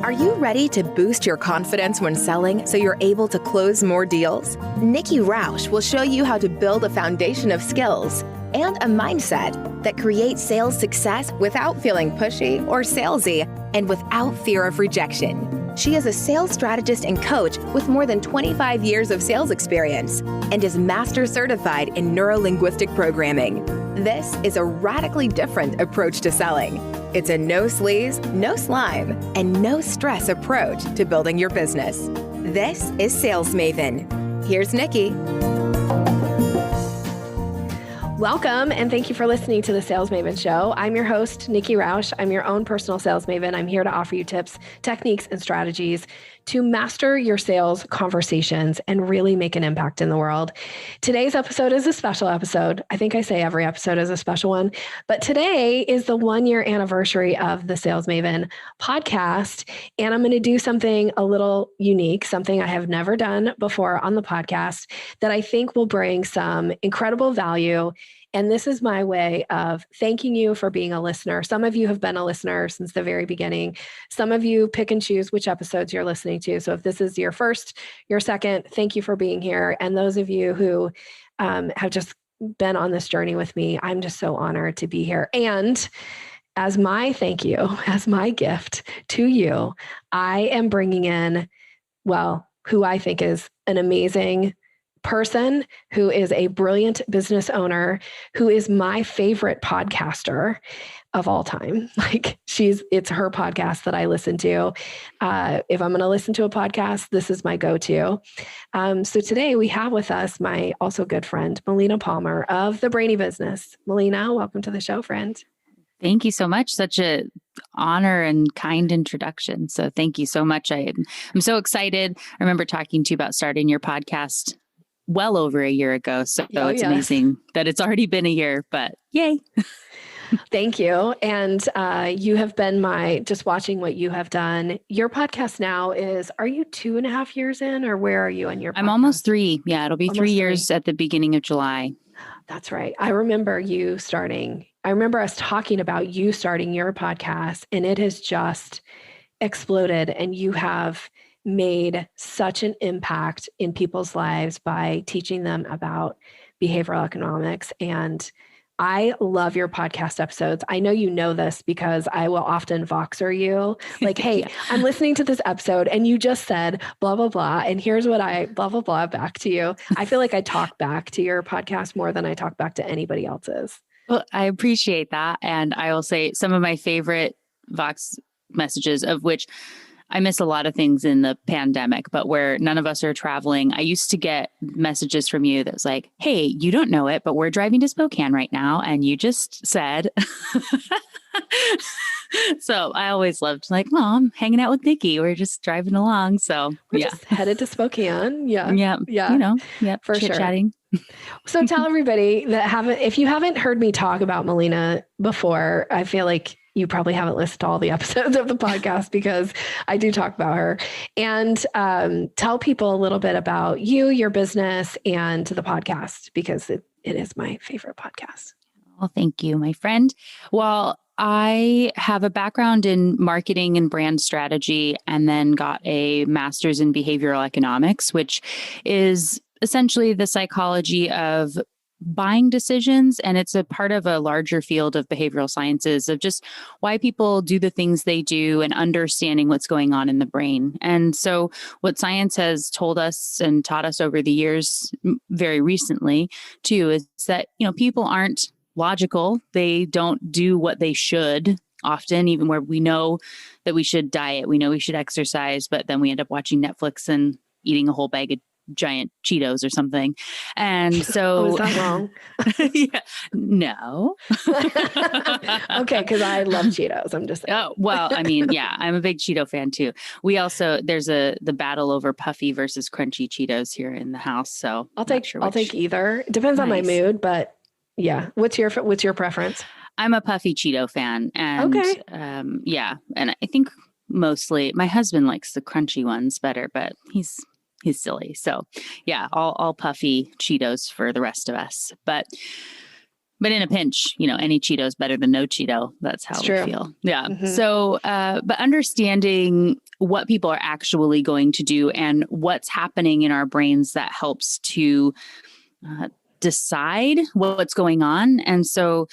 Are you ready to boost your confidence when selling so you're able to close more deals? Nikki Roush will show you how to build a foundation of skills and a mindset that creates sales success without feeling pushy or salesy and without fear of rejection. She is a sales strategist and coach with more than 25 years of sales experience and is master certified in neuro-linguistic programming. This is a radically different approach to selling. It's a no sleaze, no slime, and no stress approach to building your business. This is Sales Maven. Here's Nikki. Welcome, and thank you for listening to the Sales Maven Show. I'm your host, Nikki Roush. I'm your own personal sales maven. I'm here to offer you tips, techniques, and strategies to master your sales conversations and really make an impact in the world. Today's episode is a special episode. I think I say every episode is a special one, but today is the 1-year anniversary of the Sales Maven podcast, and I'm going to do something a little unique, something I have never done before on the podcast that I think will bring some incredible value. And this is my way of thanking you for being a listener. Some of you have been a listener since the very beginning. Some of you pick and choose which episodes you're listening to. So if this is your first, your second, thank you for being here. And those of you who have just been on this journey with me, I'm just so honored to be here. And as my thank you, as my gift to you, I am bringing in, well, who I think is an amazing person, who is a brilliant business owner, who is my favorite podcaster of all time. Like it's her podcast that I listen to. If I'm going to listen to a podcast, this is my go-to. So today we have with us my also good friend, Melina Palmer of the Brainy business. Melina, welcome to the show, friend. Thank you so much. Such a honor and kind introduction. So thank you so much. I'm so excited. I remember talking to you about starting your podcast well over a year ago. So it's amazing that it's already been a year, but yay. Thank you. And you have been just watching what you have done. Your podcast now are you 2.5 years in, or where are you in your podcast? I'm almost 3. Yeah, it'll be almost 3 years at the beginning of July. That's right. I remember us talking about you starting your podcast, and it has just exploded, and you have made such an impact in people's lives by teaching them about behavioral economics. And I love your podcast episodes. I know you know this because I will often Voxer you like, hey, I'm listening to this episode and you just said blah, blah, blah. And here's what I blah, blah, blah back to you. I feel like I talk back to your podcast more than I talk back to anybody else's. Well, I appreciate that. And I will say some of my favorite Vox messages, of which I miss a lot of things in the pandemic, but where none of us are traveling, I used to get messages from you that was like, hey, you don't know it, but we're driving to Spokane right now. And you just said, so I always loved like, well, I'm hanging out with Nikki. We're just driving along. So we're just headed to Spokane. Yeah. For chit-chatting. So tell everybody if you haven't heard me talk about Melina before, I feel like you probably haven't listened to all the episodes of the podcast because I do talk about her. And tell people a little bit about you, your business, and the podcast, because it is my favorite podcast. Well, thank you, my friend. Well, I have a background in marketing and brand strategy, and then got a master's in behavioral economics, which is essentially the psychology of buying decisions. And it's a part of a larger field of behavioral sciences of just why people do the things they do and understanding what's going on in the brain. And so what science has told us and taught us over the years, very recently too, is that, people aren't logical. They don't do what they should often, even where we know that we should diet, we know we should exercise, but then we end up watching Netflix and eating a whole bag of giant Cheetos or something. And so is that wrong? Yeah, no. Okay. Cause I love Cheetos. I'm just saying. Oh, well, I mean, yeah, I'm a big Cheeto fan too. We also, there's the battle over puffy versus crunchy Cheetos here in the house. So I'll take either. It depends on my mood, but yeah. What's your preference? I'm a puffy Cheeto fan. And okay. Yeah. And I think mostly my husband likes the crunchy ones better, but he's silly. So yeah, all puffy Cheetos for the rest of us. But But in a pinch, any Cheeto is better than no Cheeto. That's how we feel. Yeah. Mm-hmm. So, but understanding what people are actually going to do and what's happening in our brains that helps to decide what's going on. And so,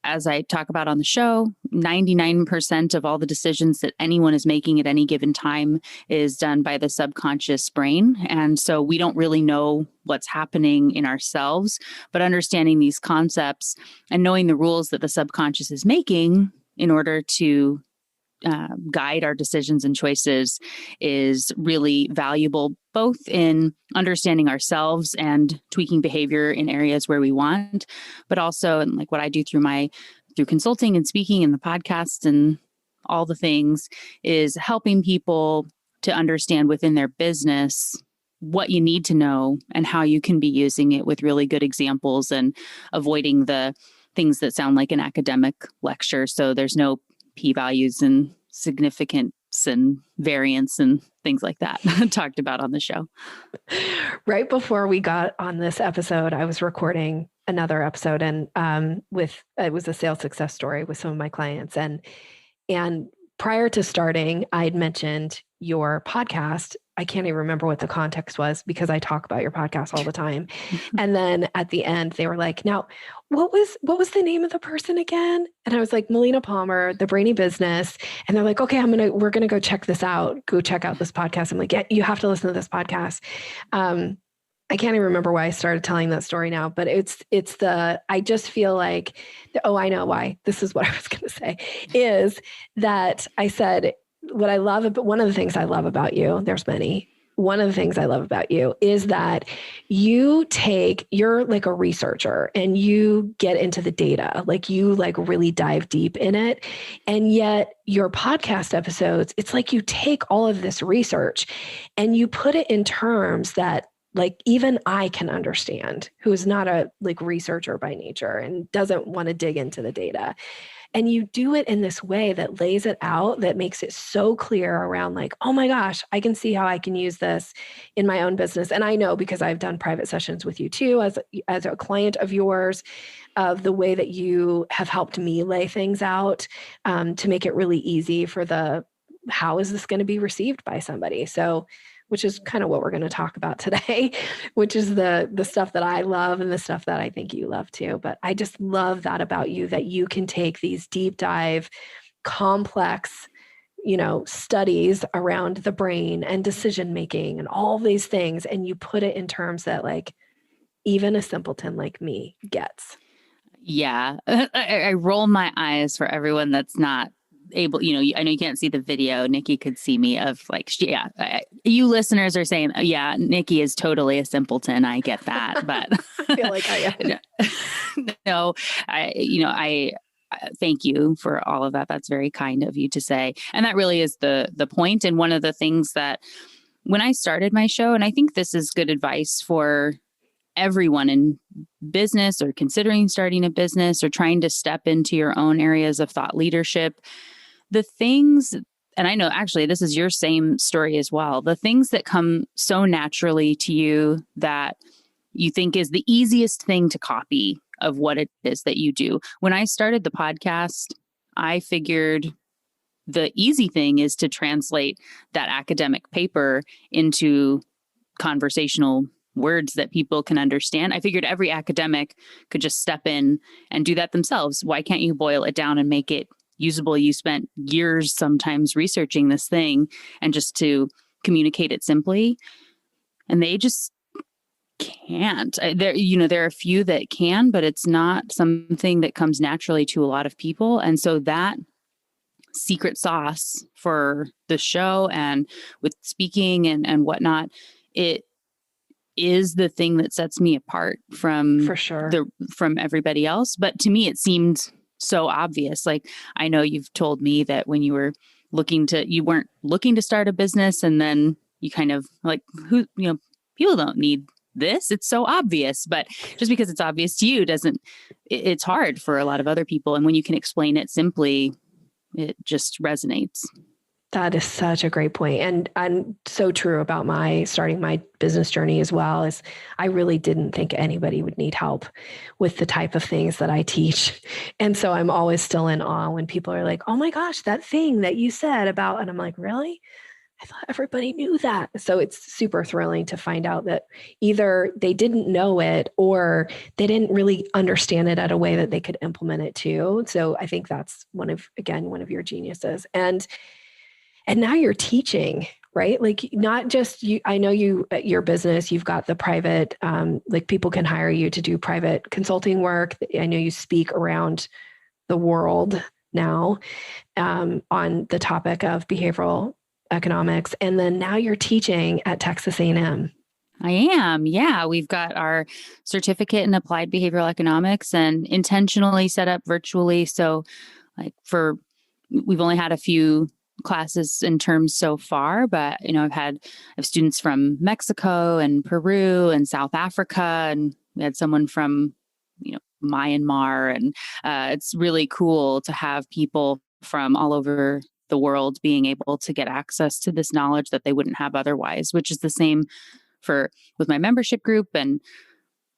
as I talk about on the show, 99% of all the decisions that anyone is making at any given time is done by the subconscious brain. And so we don't really know what's happening in ourselves, but understanding these concepts and knowing the rules that the subconscious is making in order to guide our decisions and choices is really valuable, both in understanding ourselves and tweaking behavior in areas where we want, but also in like what I do through consulting and speaking and the podcast and all the things is helping people to understand within their business what you need to know and how you can be using it with really good examples and avoiding the things that sound like an academic lecture. So there's no p-values and significance and variance and things like that talked about on the show. Right before we got on this episode, I was recording another episode and it was a sales success story with some of my clients. And prior to starting, I'd mentioned your podcast. I can't even remember what the context was because I talk about your podcast all the time. And then at the end, they were like, now, what was the name of the person again? And I was like, Melina Palmer, the Brainy Business. And they're like, okay, we're going to go check this out. Go check out this podcast. I'm like, yeah, you have to listen to this podcast. I can't even remember why I started telling that story now, but I just feel like, I know why. This is what I was going to say, is that I said, what I love, but one of the things I love about you, there's many. One of the things I love about you is that you're like a researcher and you get into the data, like you like really dive deep in it. And yet your podcast episodes, it's like you take all of this research and you put it in terms that like even I can understand, who is not a like researcher by nature and doesn't want to dig into the data. And you do it in this way that lays it out, that makes it so clear around like, oh my gosh, I can see how I can use this in my own business. And I know because I've done private sessions with you too, as a client of yours, of the way that you have helped me lay things out to make it really easy for how is this going to be received by somebody? So, which is kind of what we're going to talk about today, which is the stuff that I love and the stuff that I think you love too. But I just love that about you, that you can take these deep dive, complex, studies around the brain and decision-making and all these things. And you put it in terms that like even a simpleton like me gets. Yeah. I roll my eyes for everyone that's not able, I know you can't see the video. Nikki could see me of like, you listeners are saying, yeah, Nikki is totally a simpleton. I get that, but I feel like I am. No, I thank you for all of that. That's very kind of you to say. And that really is the point. And one of the things that when I started my show, and I think this is good advice for everyone in business or considering starting a business or trying to step into your own areas of thought leadership, the things, and I know actually this is your same story as well, the things that come so naturally to you that you think is the easiest thing to copy of what it is that you do. When I started the podcast, I figured the easy thing is to translate that academic paper into conversational words that people can understand. I figured every academic could just step in and do that themselves. Why can't you boil it down and make it usable? You spent years sometimes researching this thing and just to communicate it simply. And they just can't. There are a few that can, but it's not something that comes naturally to a lot of people. And so that secret sauce for the show and with speaking and whatnot, it is the thing that sets me apart from for sure from everybody else. But to me, it seemed so obvious. Like, I know you've told me that when you were you weren't looking to start a business, and then you kind of like, people don't need this. It's so obvious. But just because it's obvious to you it's hard for a lot of other people. And when you can explain it simply, it just resonates. That is such a great point. And so true about starting my business journey as well, is I really didn't think anybody would need help with the type of things that I teach. And so I'm always still in awe when people are like, oh my gosh, that thing that you said about, and I'm like, really? I thought everybody knew that. So it's super thrilling to find out that either they didn't know it or they didn't really understand it at a way that they could implement it too. So I think that's one of your geniuses. And now you're teaching, right? Like not just you, I know you, at your business, you've got the private, like people can hire you to do private consulting work. I know you speak around the world now on the topic of behavioral economics. And then now you're teaching at Texas A&M. I am. Yeah. We've got our certificate in applied behavioral economics and intentionally set up virtually. So we've only had a few classes and terms so far, but I have students from Mexico and Peru and South Africa, and we had someone from Myanmar, and it's really cool to have people from all over the world being able to get access to this knowledge that they wouldn't have otherwise, which is the same with my membership group and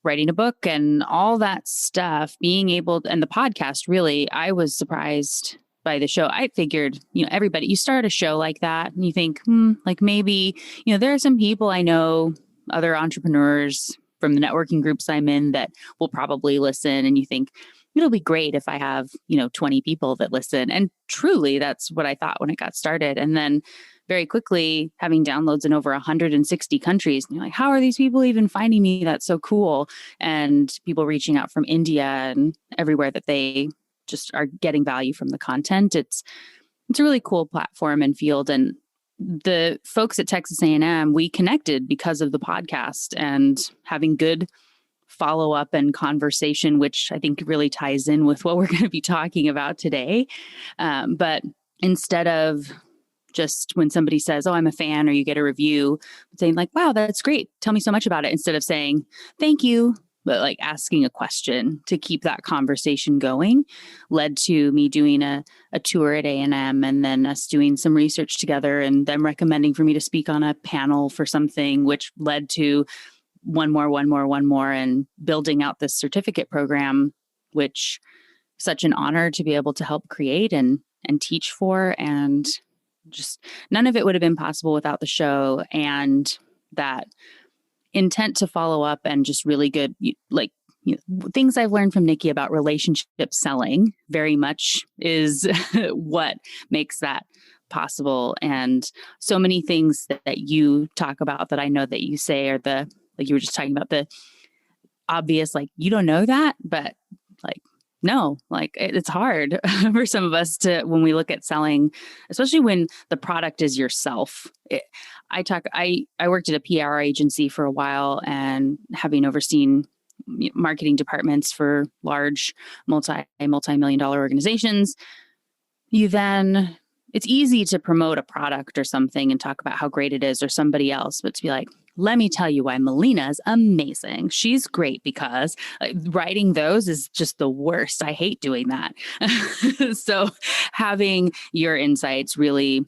writing a book and all that stuff, and the podcast. Really, I was surprised by the show. I figured, everybody, you start a show like that and you think, like maybe, there are some people I know, other entrepreneurs from the networking groups I'm in, that will probably listen. And you think it'll be great if I have, 20 people that listen. And truly, that's what I thought when it got started. And then very quickly having downloads in over 160 countries. And you're like, how are these people even finding me? That's so cool. And people reaching out from India and everywhere that they just are getting value from the content. It's a really cool platform and field. And the folks at Texas A&M, we connected because of the podcast and having good follow-up and conversation, which I think really ties in with what we're going to be talking about today. But instead of just when somebody says, oh, I'm a fan, or you get a review, saying like, wow, that's great, tell me so much about it, instead of saying, thank you, but like asking a question to keep that conversation going, led to me doing a tour at A&M, and then us doing some research together and them recommending for me to speak on a panel for something, which led to one more, and building out this certificate program, which is such an honor to be able to help create and teach for. And just none of it would have been possible without the show and that intent to follow up, and just really good, things I've learned from Nikki about relationship selling very much is what makes that possible. And so many things that you talk about that I know that you say are like you were just talking about, the obvious, like, you don't know that, but like, no, like it's hard for some of us to, when we look at selling, especially when the product is yourself. I worked at a PR agency for a while, and having overseen marketing departments for large multi-million dollar organizations, it's easy to promote a product or something and talk about how great it is, or somebody else, but to be like, let me tell you why Melina is amazing. She's great because writing those is just the worst. I hate doing that. So having your insights really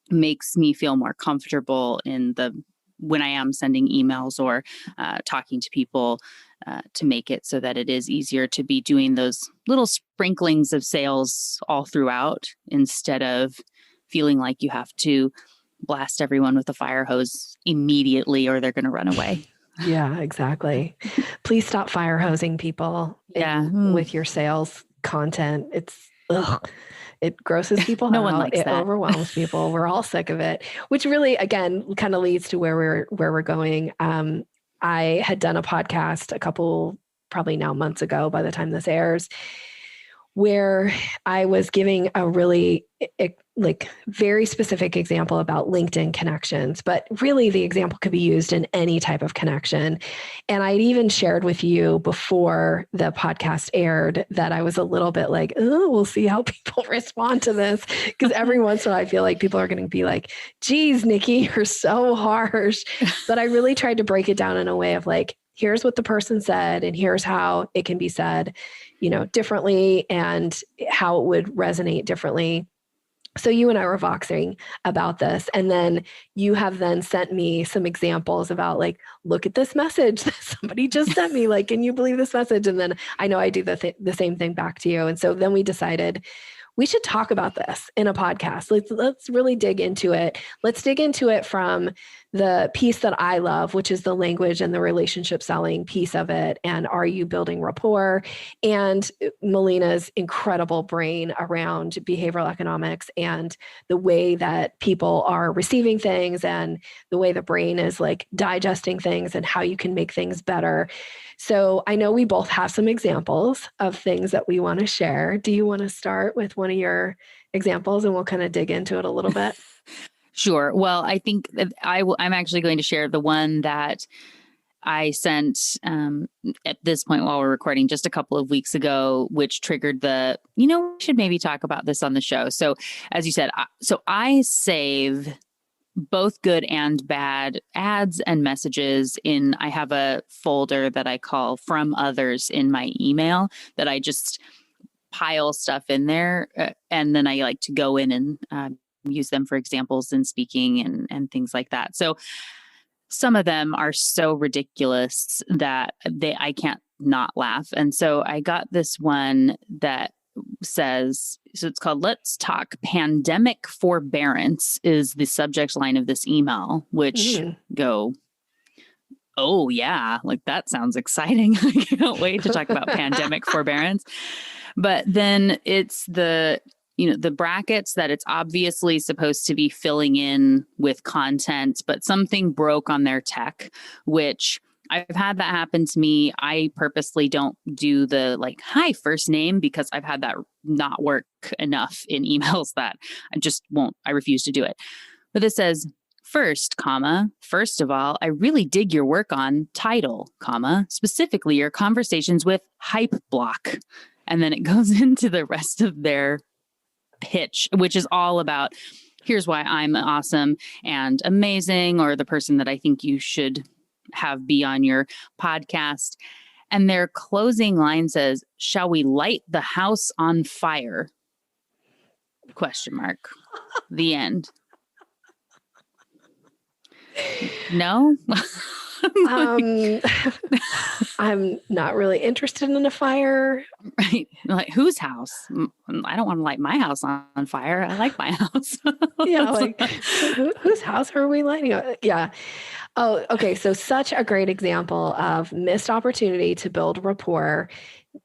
makes me feel more comfortable when I am sending emails or talking to people, to make it so that it is easier to be doing those little sprinklings of sales all throughout, instead of feeling like you have to blast everyone with a fire hose immediately or they're going to run away. Yeah, exactly. Please stop fire hosing people with your sales content. It grosses people no out. One likes it that. Overwhelms people. We're all sick of it, which really, again, kind of leads to where we're going. I had done a podcast a couple, probably now months ago by the time this airs, where I was giving a really very specific example about LinkedIn connections, but really the example could be used in any type of connection. And I'd even shared with you before the podcast aired that I was a little bit like, oh, we'll see how people respond to this. Because every once in a while, I feel like people are going to be like, geez, Nikki, you're so harsh. But I really tried to break it down in a way of like, here's what the person said, and here's how it can be said, differently, and how it would resonate differently So you and I were voxing about this, and then you have then sent me some examples about like, look at this message that somebody just sent me. Like, can you believe this message? And then I know I do the same thing back to you. And so then we decided we should talk about this in a podcast. Let's really dig into it. Let's dig into it from the piece that I love, which is the language and the relationship selling piece of it. And are you building rapport? And Melina's incredible brain around behavioral economics and the way that people are receiving things and the way the brain is like digesting things and how you can make things better. So I know we both have some examples of things that we want to share. Do you want to start with one of your examples and we'll kind of dig into it a little bit? Sure. Well, I think that I'm actually going to share the one that I sent at this point while we're recording just a couple of weeks ago, which triggered we should maybe talk about this on the show. So as you said, I save both good and bad ads and messages I have a folder that I call From Others in my email that I just pile stuff in there. And then I like to go in and use them for examples in speaking and things like that. So some of them are so ridiculous that I can't not laugh. And so I got this one that says, so it's called Let's Talk Pandemic Forbearance is the subject line of this email, which go, oh yeah, like that sounds exciting. I can't wait to talk about pandemic forbearance. But then it's the brackets that it's obviously supposed to be filling in with content, but something broke on their tech, which I've had that happen to me. I purposely don't do the like, hi, first name, because I've had that not work enough in emails that I refuse to do it. But this says, first of all, I really dig your work on title, specifically your conversations with Hype Block. And then it goes into the rest of their pitch, which is all about, here's why I'm awesome and amazing, or the person that I think you should have be on your podcast. And their closing line says, shall we light the house on fire? ? The end. No? I'm not really interested in a fire. Right. Like, whose house? I don't want to light my house on fire. I like my house. Yeah. Like, whose house are we lighting up? Yeah. Oh, okay. So such a great example of missed opportunity to build rapport,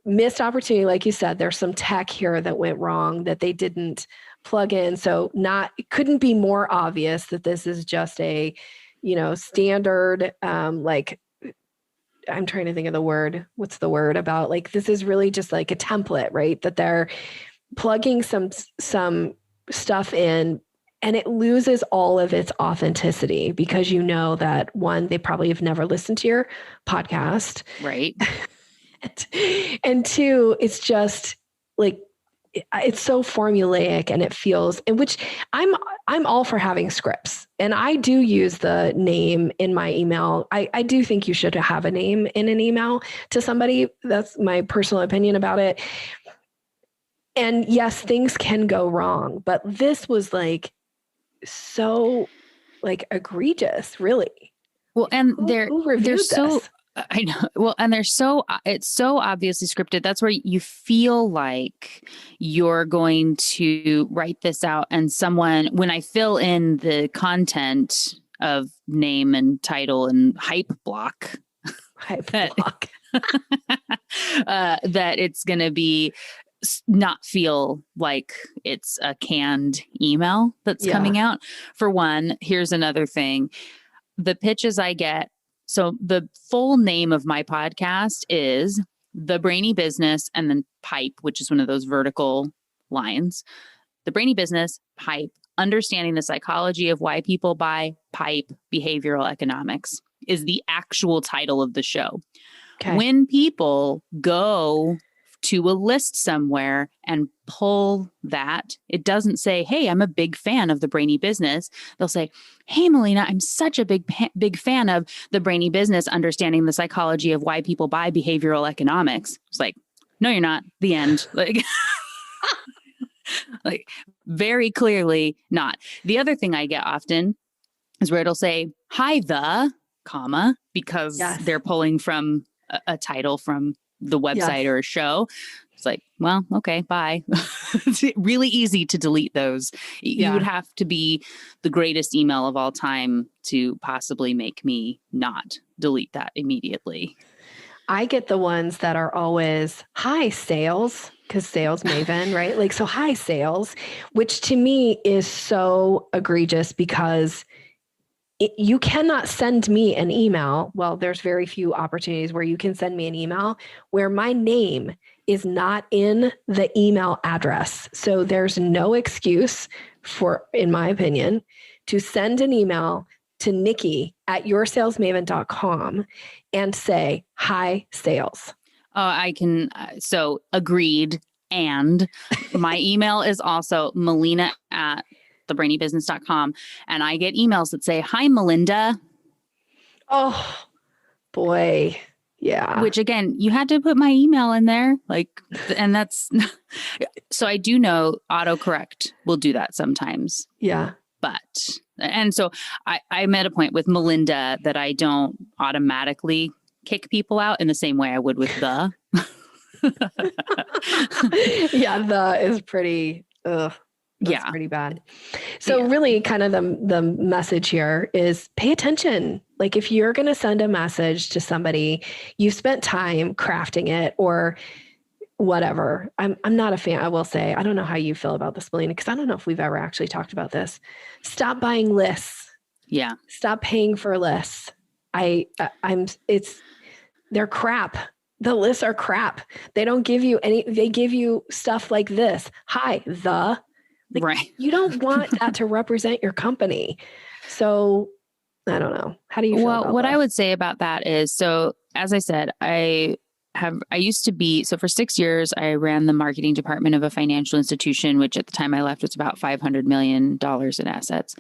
missed opportunity. Like you said, there's some tech here that went wrong that they didn't plug in. So it couldn't be more obvious that this is just a, standard, like, I'm trying to think of the word. What's the word about, like, this is really just like a template, right? That they're plugging some stuff in and it loses all of its authenticity because that one, they probably have never listened to your podcast. Right. And two, it's just like, it's so formulaic and it feels, in which I'm all for having scripts, and I do use the name in my email. I do think you should have a name in an email to somebody. That's my personal opinion about it. And yes, things can go wrong, but this was like so like egregious, really. Well, and who reviewed this? I know. Well, and it's so obviously scripted. That's where you feel like you're going to write this out. And when I fill in the content of name and title and hype block, that it's going to be not feel like it's a canned email that's coming out. For one, here's another thing. The pitches I get. So the full name of my podcast is The Brainy Business, and then Pipe, which is one of those vertical lines. The Brainy Business, Pipe, Understanding the Psychology of Why People Buy, Pipe, Behavioral Economics is the actual title of the show. Okay. When people go to a list somewhere and pull that, it doesn't say, hey, I'm a big fan of The Brainy Business. They'll say, hey, Melina, I'm such a big fan of The Brainy Business, Understanding the Psychology of Why People Buy, Behavioral Economics. It's like, no, you're not. The end. Like, very clearly not. The other thing I get often is where it'll say, hi, comma, because they're pulling from a title from the website or a show. It's like, well, okay, bye. It's really easy to delete those. You would have to be the greatest email of all time to possibly make me not delete that immediately. I get the ones that are always, hi, sales, because Sales Maven, right? Like, so hi, sales, which to me is so egregious because you cannot send me an email. Well, there's very few opportunities where you can send me an email where my name is not in the email address. So there's no excuse for, in my opinion, to send an email to Nikki at yoursalesmaven.com and say, hi, sales. I can. So agreed. And my email is also Melina at thebrainybusiness.com. And I get emails that say, hi, Melinda. Oh, boy. Yeah. Which again, you had to put my email in there. Like, and that's, so I do know autocorrect will do that sometimes. Yeah. But, and so I'm at a point with Melinda that I don't automatically kick people out in the same way I would with the. Yeah, the is pretty, that's pretty bad. So really kind of the message here is pay attention. Like if you're going to send a message to somebody, you've spent time crafting it or whatever. I'm not a fan. I will say, I don't know how you feel about this, Melina, because I don't know if we've ever actually talked about this. Stop buying lists. Yeah. Stop paying for lists. They're crap. The lists are crap. They don't give you they give you stuff like this. Hi, right. You don't want that to represent your company. So I don't know. How do you feel about what that? I would say about that is, so as I said, I used to be, so for 6 years, I ran the marketing department of a financial institution, which at the time I left was about $500 million in assets.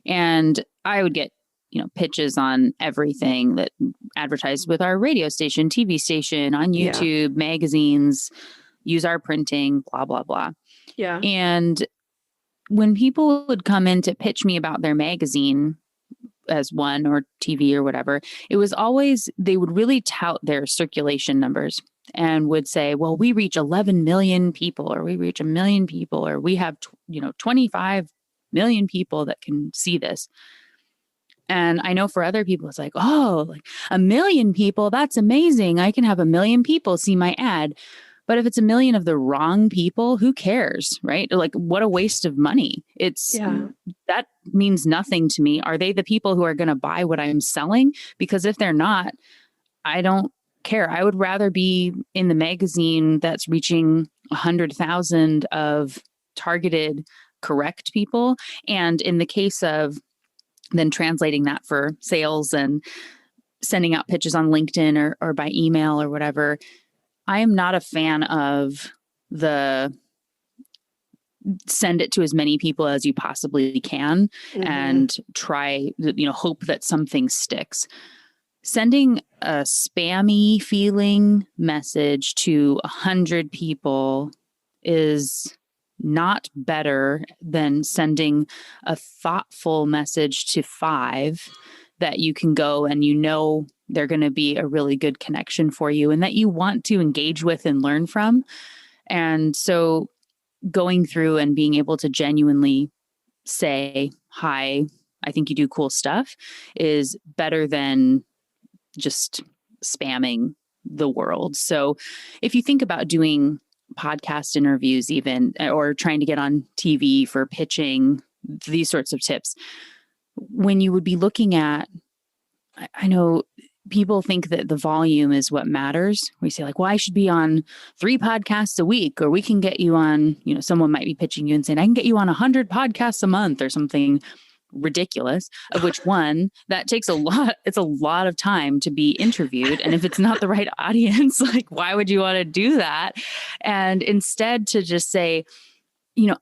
And I would get, pitches on everything that advertised with our radio station, TV station, on YouTube, magazines, use our printing, blah, blah, blah. Yeah. And when people would come in to pitch me about their magazine as one or TV or whatever, it was always, they would really tout their circulation numbers and would say, well, we reach 11 million people, or we reach 1 million people, or we have, 25 million people that can see this. And I know for other people, it's like, oh, like 1 million people, that's amazing. I can have 1 million people see my ad. But if it's 1 million of the wrong people, who cares, right? Like, what a waste of money. That means nothing to me. Are they the people who are going to buy what I'm selling? Because if they're not, I don't care. I would rather be in the magazine that's reaching 100,000 of targeted, correct people. And in the case of then translating that for sales and sending out pitches on LinkedIn or by email or whatever, I am not a fan of the send it to as many people as you possibly can and try, hope that something sticks. Sending a spammy feeling message to 100 people is not better than sending a thoughtful message to 5 that you can go and they're going to be a really good connection for you and that you want to engage with and learn from. And so going through and being able to genuinely say, hi, I think you do cool stuff is better than just spamming the world. So if you think about doing podcast interviews even, or trying to get on TV for pitching, these sorts of tips, when you would be looking at, I know people think that the volume is what matters. We say like, well, I should be on 3 podcasts a week, or we can get you on, someone might be pitching you and saying, I can get you on 100 podcasts a month or something ridiculous, of which one that takes a lot. It's a lot of time to be interviewed. And if it's not the right audience, like, why would you want to do that? And instead to just say,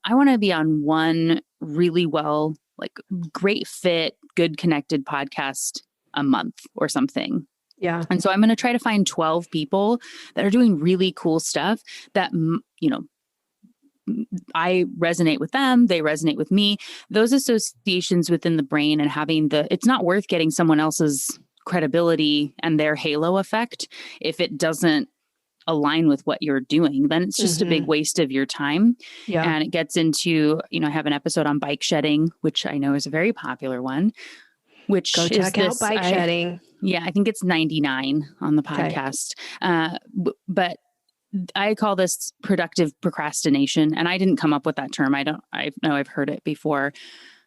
I want to be on one really well, like great fit, good connected podcast a month or something. Yeah. And so I'm going to try to find 12 people that are doing really cool stuff that, I resonate with them, they resonate with me. Those associations within the brain and having it's not worth getting someone else's credibility and their halo effect if it doesn't align with what you're doing. Then it's just a big waste of your time. Yeah. And it gets into, I have an episode on bike shedding, which I know is a very popular one, which Go check out bike shedding. Yeah, I think it's 99 on the podcast. But I call this productive procrastination. And I didn't come up with that term. I know I've heard it before.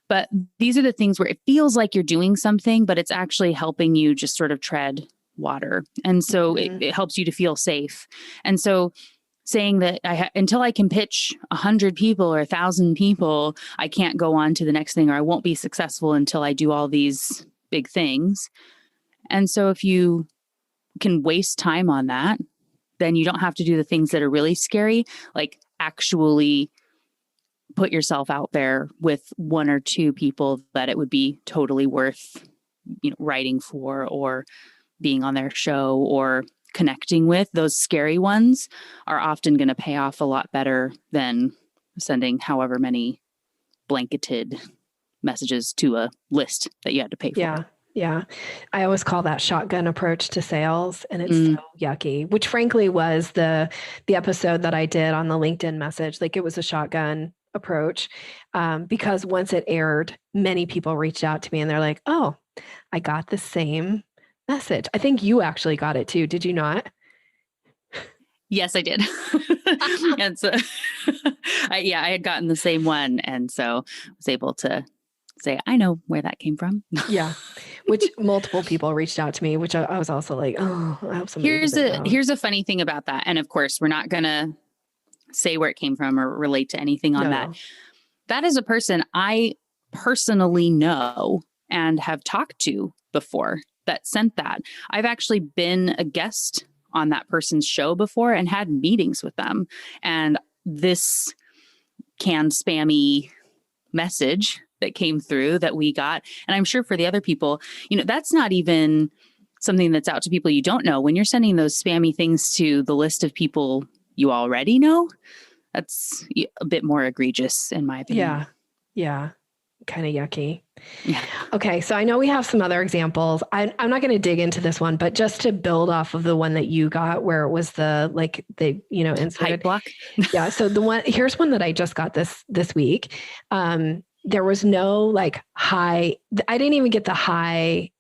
But these are the things where it feels like you're doing something, but it's actually helping you just sort of tread water. And so it helps you to feel safe. And so saying that until I can pitch 100 people or 1,000 people, I can't go on to the next thing, or I won't be successful until I do all these big things. And so if you can waste time on that, then you don't have to do the things that are really scary, like actually put yourself out there with 1 or 2 people that it would be totally worth, writing for or being on their show or connecting with. Those scary ones are often going to pay off a lot better than sending however many blanketed messages to a list that you had to pay for. Yeah. I always call that shotgun approach to sales, and it's so yucky, which frankly was the episode that I did on the LinkedIn message. Like, it was a shotgun approach because once it aired, many people reached out to me and they're like, oh, I got the same message. I think you actually got it too. Did you not? Yes, I did. And so, I had gotten the same one. And so I was able to say, I know where that came from. Yeah. Which multiple people reached out to me, which I was also like, oh, I hope somebody Here's a funny thing about that. And of course, we're not going to say where it came from or relate to anything on that. That is a person I personally know and have talked to before that sent that. I've actually been a guest on that person's show before and had meetings with them. And this canned spammy message that came through that we got, and I'm sure for the other people, that's not even something that's out to people you don't know. When you're sending those spammy things to the list of people you already know, that's a bit more egregious in my opinion. Yeah. Kind of yucky. Yeah. Okay. So I know we have some other examples. I'm not going to dig into this one, but just to build off of the one that you got where it was inserted hype block. Yeah. So here's one that I just got this week. There was no high, I didn't even get the high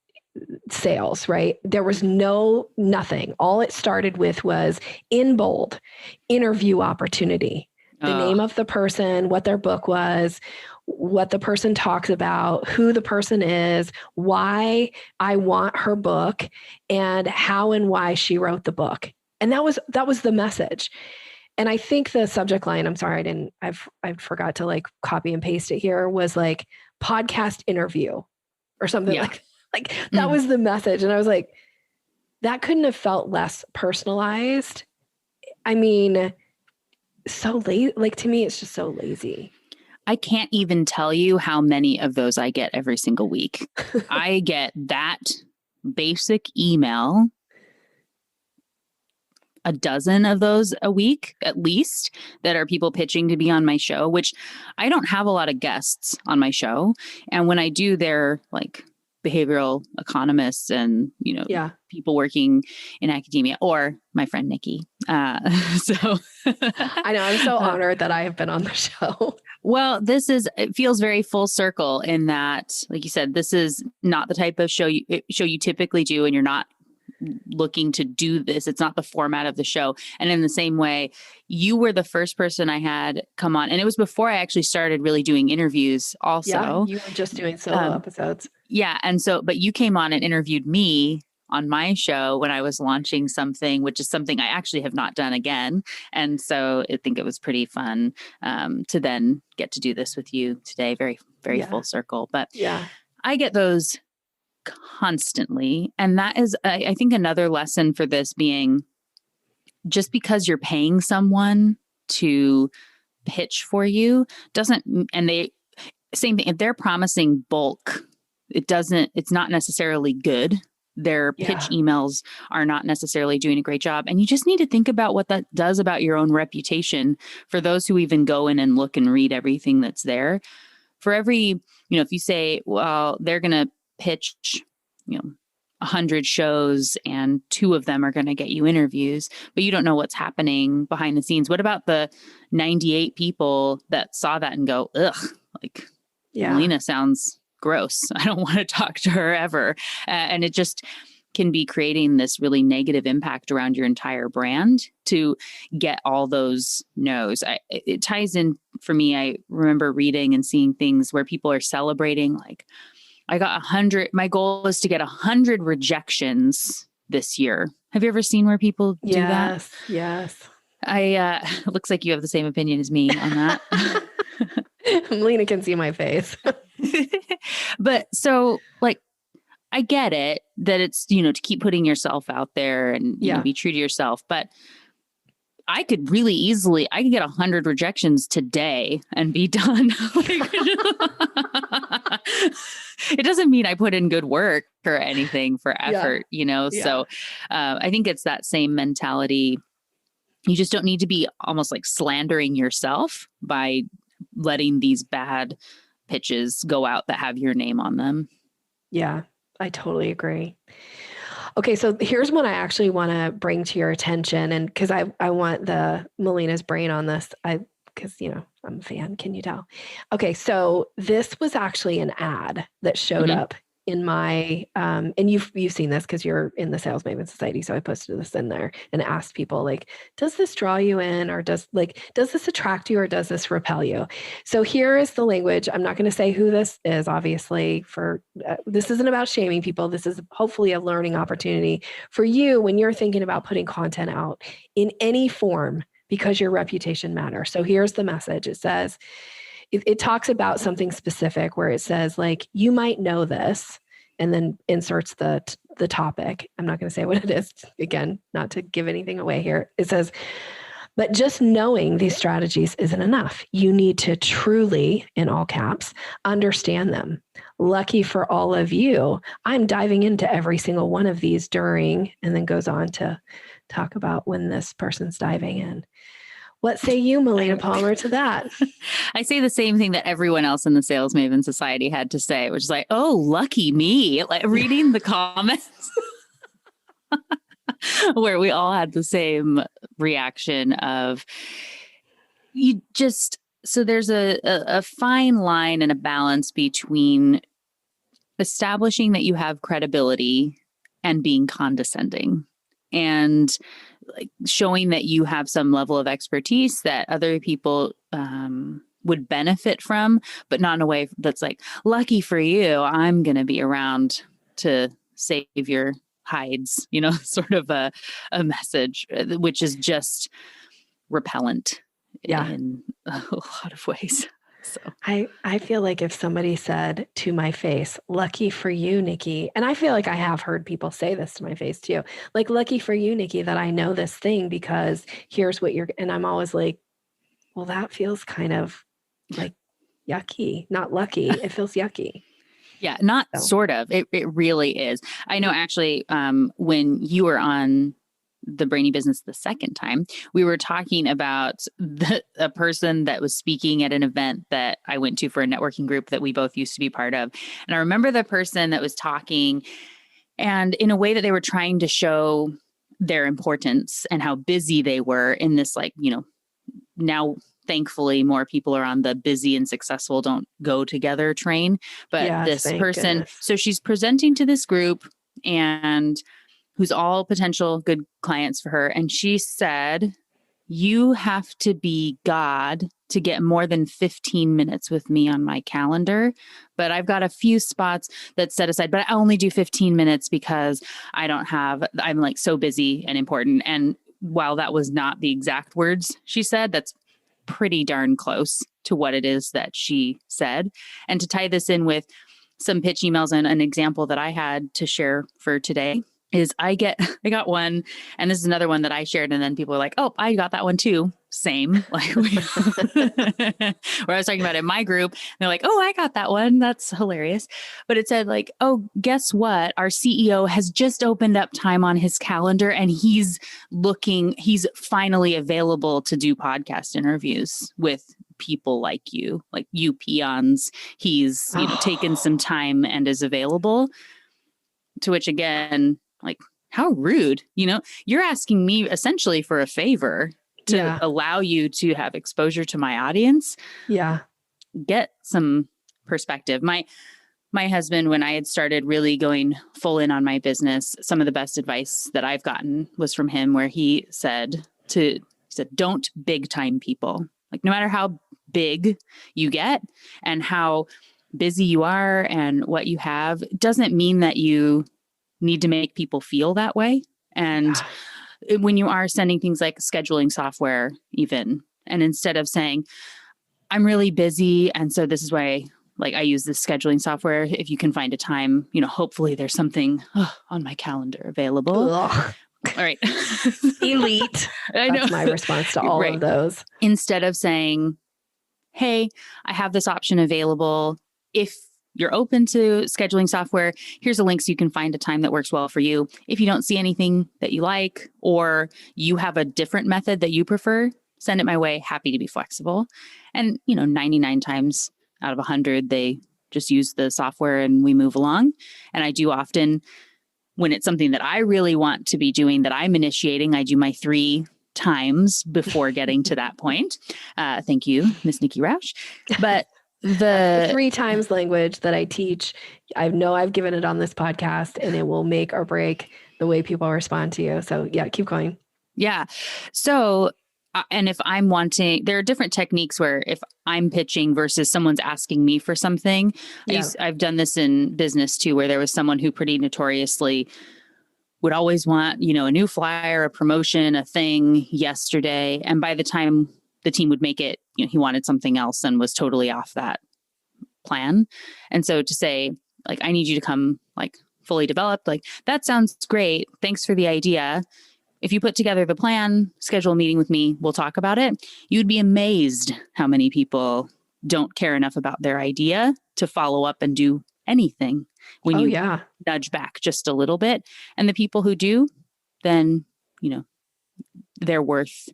sales, right? There was nothing. All it started with was in bold, interview opportunity, the name of the person, what their book was, what the person talks about, who the person is, why I want her book, and how and why she wrote the book. And that was the message. And I think the subject line, I'm sorry, I forgot to copy and paste it here, was podcast interview or something like that was the message. And I was like, that couldn't have felt less personalized. I mean, so lazy. To me, it's just so lazy. I can't even tell you how many of those I get every single week. I get that basic email, a dozen of those a week, at least, that are people pitching to be on my show, which I don't have a lot of guests on my show. And when I do, they're behavioral economists and, people working in academia, or my friend Nikki. So I know, I'm so honored that I have been on the show. Well, it feels very full circle in that, like you said, this is not the type of show you typically do, and you're not looking to do this. It's not the format of the show. And in the same way, you were the first person I had come on, and it was before I actually started really doing interviews also. Yeah, you were just doing solo episodes. Yeah. And so, but you came on and interviewed me on my show when I was launching something, which is something I actually have not done again. And so I think it was pretty fun to then get to do this with you today. Very, very full circle. But I get those constantly. And that is, I think, another lesson for this being, just because you're paying someone to pitch for you same thing, if they're promising bulk, it's not necessarily good Their pitch emails are not necessarily doing a great job. And you just need to think about what that does about your own reputation for those who even go in and look and read everything that's there. For every, if you say, well, they're going to pitch, 100 shows and 2 of them are going to get you interviews, but you don't know what's happening behind the scenes. What about the 98 people that saw that and go, ugh, like Melina sounds gross. I don't want to talk to her ever. And it just can be creating this really negative impact around your entire brand to get all those no's. It ties in for me. I remember reading and seeing things where people are celebrating, like, I got 100. My goal is to get 100 rejections this year. Have you ever seen where people do that? Yes. It looks like you have the same opinion as me on that. Melina can see my face. But so, like, I get it that it's, to keep putting yourself out there and be true to yourself. But I could really easily, I could get 100 rejections today and be done. It doesn't mean I put in good work or anything for effort, So I think it's that same mentality. You just don't need to be almost like slandering yourself by letting these bad pitches go out that have your name on them. Yeah, I totally agree. Okay, so here's what I actually want to bring to your attention, and because I want the Melina's brain on this, because I'm a fan. Can you tell? Okay, so this was actually an ad that showed up in my and you've seen this because you're in the Sales Maven Society, so I posted this in there and asked people, like, does this draw you in, or does this attract you, or does this repel you? So here is the language. I'm not going to say who this is, obviously. For this isn't about shaming people. This is hopefully a learning opportunity for you when you're thinking about putting content out in any form, because your reputation matters. So here's the message. It says, it talks about something specific where it says, like, you might know this, and then inserts the topic. I'm not going to say what it is, again, not to give anything away here. It says, but just knowing these strategies isn't enough. You need to truly, in all caps, understand them. Lucky for all of you, I'm diving into every single one of these during, and then goes on to talk about when this person's diving in. What say you, Melina Palmer, to that? I say the same thing that everyone else in the Sales Maven Society had to say, which is like, oh, lucky me. Like, reading the comments where we all had the same reaction of, so there's a fine line and a balance between establishing that you have credibility and being condescending, and like showing that you have some level of expertise that other people would benefit from, but not in a way that's like, lucky for you, I'm going to be around to save your hides, sort of a message, which is just repellent in a lot of ways. So I feel like if somebody said to my face, lucky for you, Nikki, and I feel like I have heard people say this to my face too, like, lucky for you, Nikki, that I know this thing because here's what and I'm always like, well, that feels kind of like yucky, not lucky. It feels yucky. Yeah, not sort of. It really is. I know actually when you were on the Brainy Business the second time, we were talking about a person that was speaking at an event that I went to for a networking group that we both used to be part of. And I remember the person that was talking, and in a way that they were trying to show their importance and how busy they were in this, like, now thankfully more people are on the busy and successful don't go together train. But this person, so she's presenting to this group and who's all potential good clients for her. And she said, you have to be God to get more than 15 minutes with me on my calendar. But I've got a few spots that's set aside, but I only do 15 minutes because I'm like so busy and important. And while that was not the exact words she said, that's pretty darn close to what it is that she said. And to tie this in with some pitch emails and an example that I had to share for today, is I got one, and this is another one that I shared, and then people were like, oh, I got that one too. Same. Like where I was talking about in my group, and they're like, oh, I got that one. That's hilarious. But it said like, oh, guess what? Our CEO has just opened up time on his calendar, and he's finally available to do podcast interviews with people like you peons. He's, taken some time and is available. To which again, like, how rude, you're asking me essentially for a favor to allow you to have exposure to my audience. Yeah. Get some perspective. My husband, when I had started really going full in on my business, some of the best advice that I've gotten was from him, where he said, don't big time people. Like, no matter how big you get and how busy you are and what you have, doesn't mean that you need to make people feel that way. And when you are sending things like scheduling software, even, and instead of saying, I'm really busy, and so this is why I use this scheduling software. If you can find a time, hopefully there's something on my calendar available. Ugh. All right. Elite. I know. That's my response to all of those. Instead of saying, hey, I have this option available. If you're open to scheduling software, here's a link so you can find a time that works well for you. If you don't see anything that you like, or you have a different method that you prefer, send it my way. Happy to be flexible. And, 99 times out of 100, they just use the software and we move along. And I do often, when it's something that I really want to be doing, that I'm initiating, I do my 3 times before getting to that point. Thank you, Miss Nikki Roush. But the 3 times language that I teach, I know I've given it on this podcast, and it will make or break the way people respond to you. So yeah, keep going. Yeah. So, and if I'm wanting, there are different techniques where if I'm pitching versus someone's asking me for something, I've done this in business too, where there was someone who pretty notoriously would always want, a new flyer, a promotion, a thing yesterday. And by the time the team would make it, he wanted something else and was totally off that plan. And so to say, I need you to come fully developed, that sounds great. Thanks for the idea. If you put together the plan, schedule a meeting with me, we'll talk about it. You'd be amazed how many people don't care enough about their idea to follow up and do anything when you nudge back just a little bit. And the people who do, then, they're worth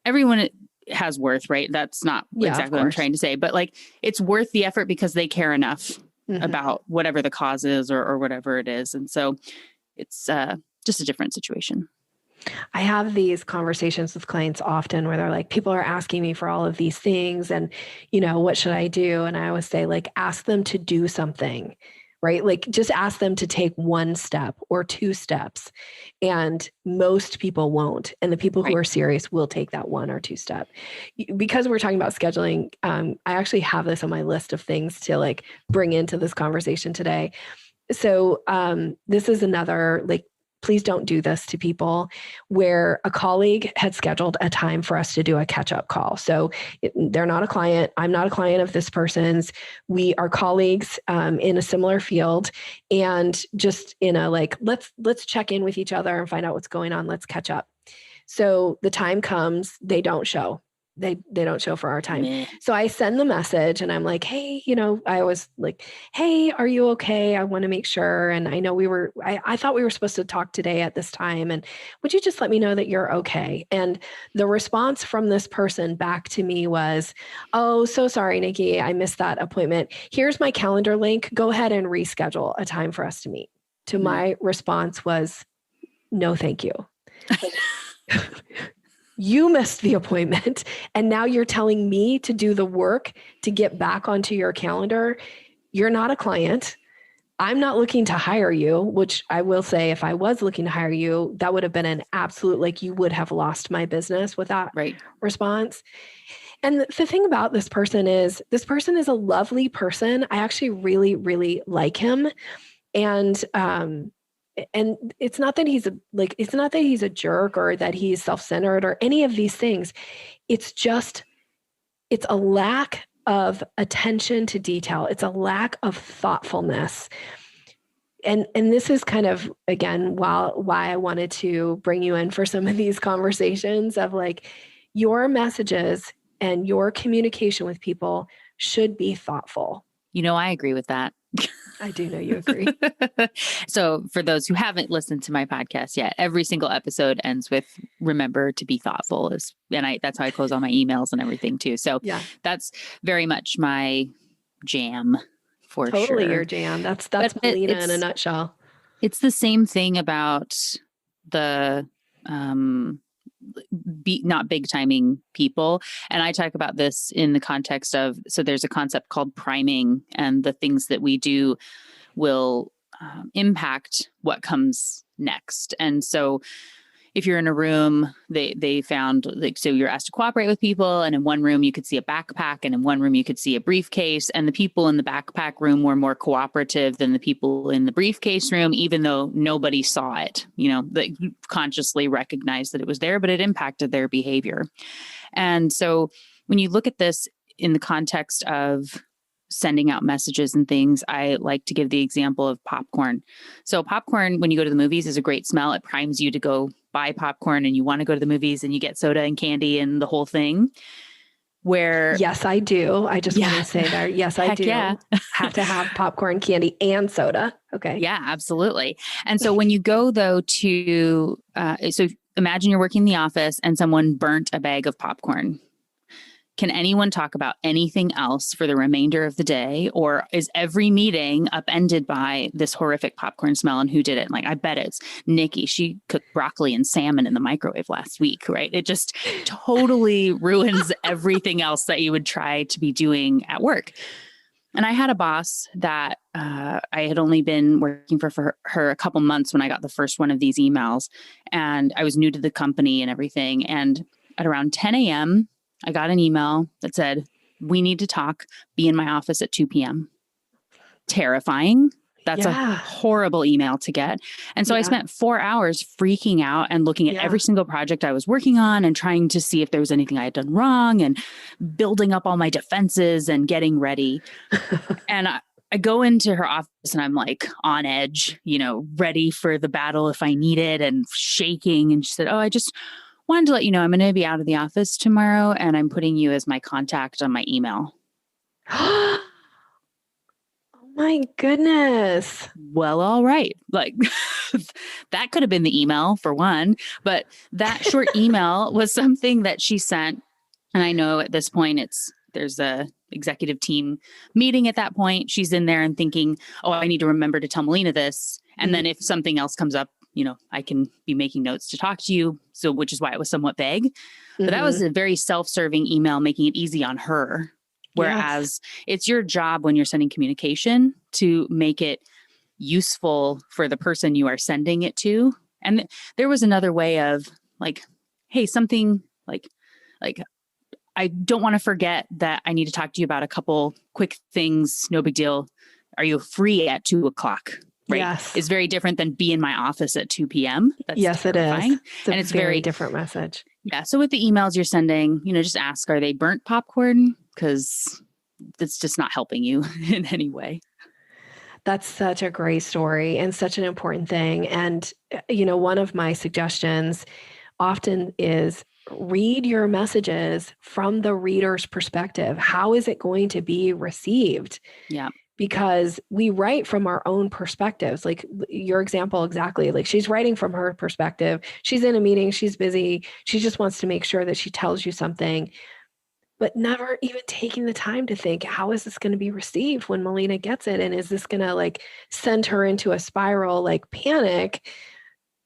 everyone has worth, right? That's not exactly what I'm trying to say, but it's worth the effort because they care enough about whatever the cause is or whatever it is. And so it's just a different situation. I have these conversations with clients often where they're like, people are asking me for all of these things and, what should I do? And I always say, ask them to do something, right? Just ask them to take 1 step or 2 steps. And most people won't. And the people who are serious will take that 1 or 2 step. Because we're talking about scheduling, I actually have this on my list of things to bring into this conversation today. So this is another, please don't do this to people, where a colleague had scheduled a time for us to do a catch-up call. So they're not a client. I'm not a client of this person's. We are colleagues in a similar field, and just in a let's check in with each other and find out what's going on. Let's catch up. So the time comes, they don't show. They don't show for our time. Nah. So I send the message and I'm like, hey, I always hey, are you okay? I want to make sure. And I know I thought we were supposed to talk today at this time. And would you just let me know that you're okay? And the response from this person back to me was, oh, so sorry, Nikki, I missed that appointment. Here's my calendar link. Go ahead and reschedule a time for us to meet. To my response was, no, thank you. You missed the appointment, and now you're telling me to do the work to get back onto your calendar. You're not a client. I'm not looking to hire you, which I will say, if I was looking to hire you, that would have been an absolute, you would have lost my business with that response. And the thing about this person is a lovely person. I actually really, really like him. And it's not that he's a jerk or that he's self-centered or any of these things. It's a lack of attention to detail. It's a lack of thoughtfulness. and this is kind of, again, why I wanted to bring you in for some of these conversations of like your messages and your communication with people should be thoughtful. I agree with that. I do know you agree. So for those who haven't listened to my podcast yet, every single episode ends with remember to be thoughtful. That's how I close all my emails and everything too. So yeah, that's very much my jam for totally sure. Totally your jam. That's Melina in a nutshell. It's the same thing about the not big timing people. And I talk about this in the context of, so there's a concept called priming, and the things that we do will impact what comes next. And so if you're in a room, they found so you're asked to cooperate with people, and in one room you could see a backpack, and in one room you could see a briefcase, and the people in the backpack room were more cooperative than the people in the briefcase room, even though nobody saw it, they consciously recognized that it was there, but it impacted their behavior. And so when you look at this in the context of sending out messages and things, I like to give the example of popcorn. So popcorn, when you go to the movies, is a great smell. It primes you to go buy popcorn, and you want to go to the movies, and you get soda and candy and the whole thing. Yes, I do. I just want to say there. Yes, I do. Yeah. Have to have popcorn, candy, and soda. Okay. Yeah, absolutely. And so when you go though to, so imagine you're working in the office and someone burnt a bag of popcorn. Can anyone talk about anything else for the remainder of the day? Or is every meeting upended by this horrific popcorn smell and who did it? Like, I bet it's Nikki. She cooked broccoli and salmon in the microwave last week, right? It just totally ruins everything else that you would try to be doing at work. And I had a boss that I had only been working for her a couple months when I got the first one of these emails. And I was new to the company and everything. And at around 10 a.m., I got an email that said, we need to talk, be in my office at 2 p.m. Terrifying. That's a horrible email to get. And so I spent 4 hours freaking out and looking at every single project I was working on and trying to see if there was anything I had done wrong and building up all my defenses and getting ready. And I go into her office and I'm like on edge, ready for the battle if I need it, and shaking. And she said, I just wanted to let you know I'm going to be out of the office tomorrow, and I'm putting you as my contact on my email. Oh my goodness. Well, all right. Like that could have been the email for one, but that short email was something that she sent. And I know at this point there's a executive team meeting at that point. She's in there and thinking, I need to remember to tell Melina this. And then if something else comes up, I can be making notes to talk to you. So, which is why it was somewhat vague. But that was a very self-serving email, making it easy on her. Whereas it's your job when you're sending communication to make it useful for the person you are sending it to. And there was another way of like, hey, something like I don't want to forget that I need to talk to you about a couple quick things. No big deal. Are you free at 2:00? Right. Yes. Is very different than be in my office at 2 p.m. That's terrifying. It is. And it's very different message. Yeah. So with the emails you're sending, just ask, are they burnt popcorn? Because it's just not helping you in any way. That's such a great story and such an important thing. And, one of my suggestions often is read your messages from the reader's perspective. How is it going to be received? Yeah. Because we write from our own perspectives, like your example exactly. Like she's writing from her perspective. She's in a meeting, she's busy. She just wants to make sure that she tells you something, but never even taking the time to think, how is this going to be received when Melina gets it? And is this going to send her into a spiral, panic,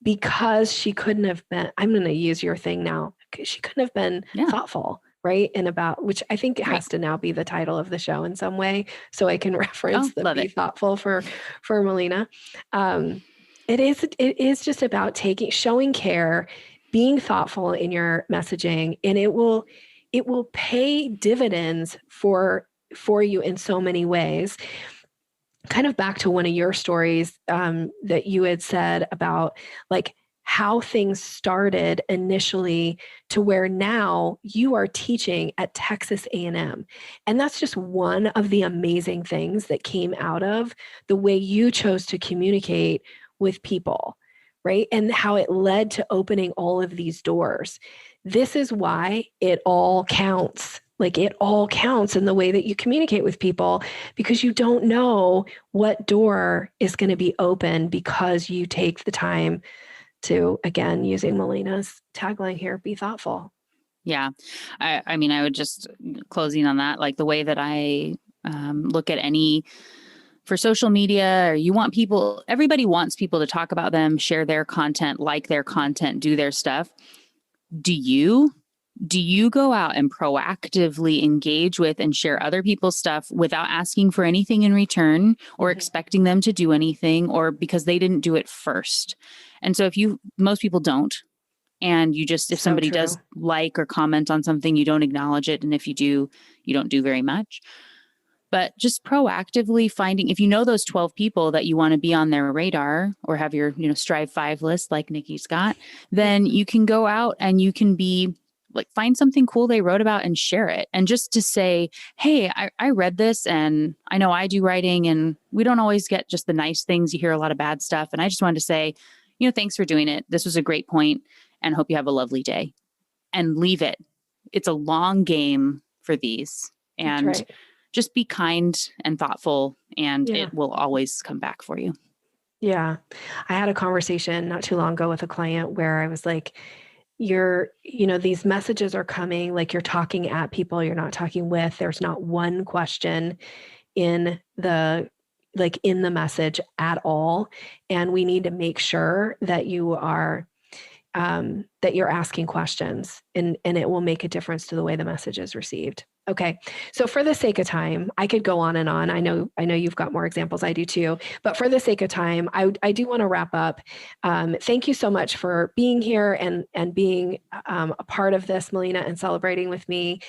because she couldn't have been, I'm going to use your thing now, she couldn't have been thoughtful. Right. And about, which I think has to now be the title of the show in some way. So I can reference the be thoughtful for Melina. It is just about showing care, being thoughtful in your messaging, and it will pay dividends for you in so many ways. Kind of back to one of your stories that you had said about how things started initially to where now you are teaching at Texas A&M. And that's just one of the amazing things that came out of the way you chose to communicate with people, right? And how it led to opening all of these doors. This is why it all counts. Like it all counts in the way that you communicate with people, because you don't know what door is going to be open because you take the time to, again, using Melina's tagline here, be thoughtful. Yeah. I mean, I would just closing on that, like the way that I look at for social media, or you want people, everybody wants people to talk about them, share their content, like their content, do their stuff. Do you go out and proactively engage with and share other people's stuff without asking for anything in return or expecting them to do anything, or because they didn't do it first? And so most people don't. And if somebody does like or comment on something, you don't acknowledge it. And if you do, you don't do very much. But just proactively finding, if you know those 12 people that you want to be on their radar or have your, Strive 5 list like Nikki's got, then you can go out and you can be like, find something cool they wrote about and share it. And just to say, hey, I read this, and I know I do writing, and we don't always get just the nice things. You hear a lot of bad stuff. And I just wanted to say, thanks for doing it. This was a great point, and hope you have a lovely day. And leave it. It's a long game for these. And just be kind and thoughtful, and it will always come back for you. Yeah. I had a conversation not too long ago with a client where I was like, these messages are coming, like you're talking at people you're not talking with. There's not one question in the message at all. And we need to make sure that you are that you're asking questions, and it will make a difference to the way the message is received. Okay. So for the sake of time, I could go on and on. I know you've got more examples. I do too, but for the sake of time, I do want to wrap up. Thank you so much for being here and being a part of this, Melina, and celebrating with me.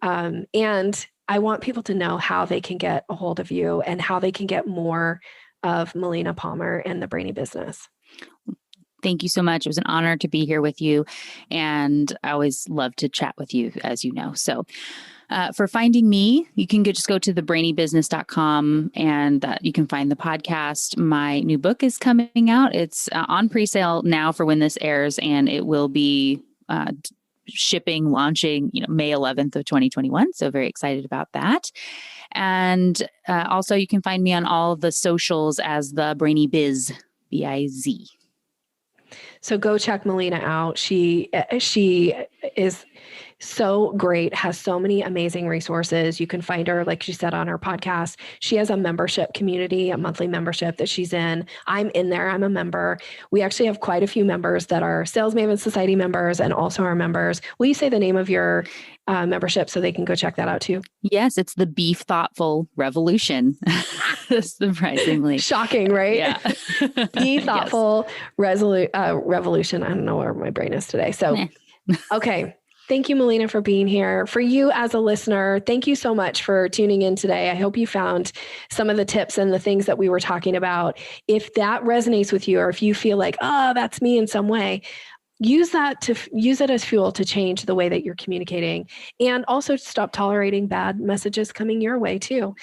And I want people to know how they can get a hold of you and how they can get more of Melina Palmer and the Brainy business. Thank you so much. It was an honor to be here with you. And I always love to chat with you, as you know. So for finding me, you can just go to thebrainybusiness.com, and you can find the podcast. My new book is coming out. It's on pre-sale now for when this airs, and it will be launching, May 11th of 2021. So very excited about that. And also you can find me on all the socials as the Brainy Biz, B-I-Z. So go check Melina out. She is so great, has so many amazing resources. You can find her, like she said, on her podcast. She has a membership community, a monthly membership that she's in. I'm in there. I'm a member. We actually have quite a few members that are Sales Maven Society members and also our members. Will you say the name of your membership so they can go check that out too? Yes, it's the Beef Thoughtful Revolution. Surprisingly. Shocking, right? Yeah. Be Thoughtful Revolution. I don't know where my brain is today. So, okay. Thank you, Melina, for being here. For you as a listener, thank you so much for tuning in today. I hope you found some of the tips and the things that we were talking about. If that resonates with you, or if you feel like, oh, that's me in some way, use it as fuel to change the way that you're communicating, and also stop tolerating bad messages coming your way too.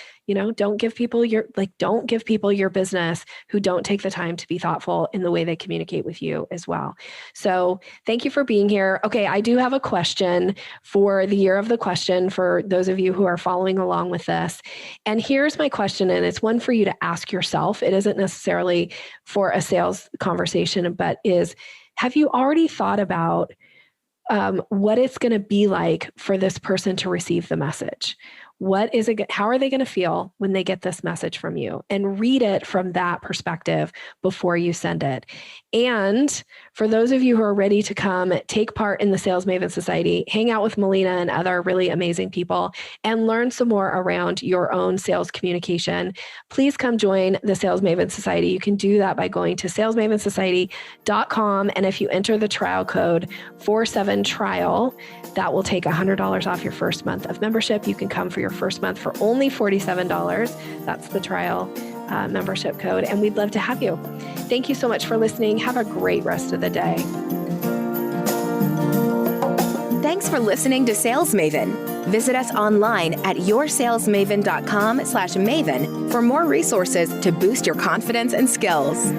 Don't give people your business who don't take the time to be thoughtful in the way they communicate with you as well. So thank you for being here. Okay. I do have a question for the year of the question for those of you who are following along with this. And here's my question. And it's one for you to ask yourself. It isn't necessarily for a sales conversation, but have you already thought about what it's going to be like for this person to receive the message? How are they going to feel when they get this message from you? And read it from that perspective before you send it. And for those of you who are ready to come take part in the Sales Maven Society, hang out with Melina and other really amazing people, and learn some more around your own sales communication, please come join the Sales Maven Society. You can do that by going to salesmavensociety.com. And if you enter the trial code 47trial, that will take $100 off your first month of membership. You can come for your first month for only $47. That's the trial membership code, and we'd love to have you. Thank you so much for listening. Have a great rest of the day. Thanks for listening to Sales Maven. Visit us online at yoursalesmaven.com/maven for more resources to boost your confidence and skills.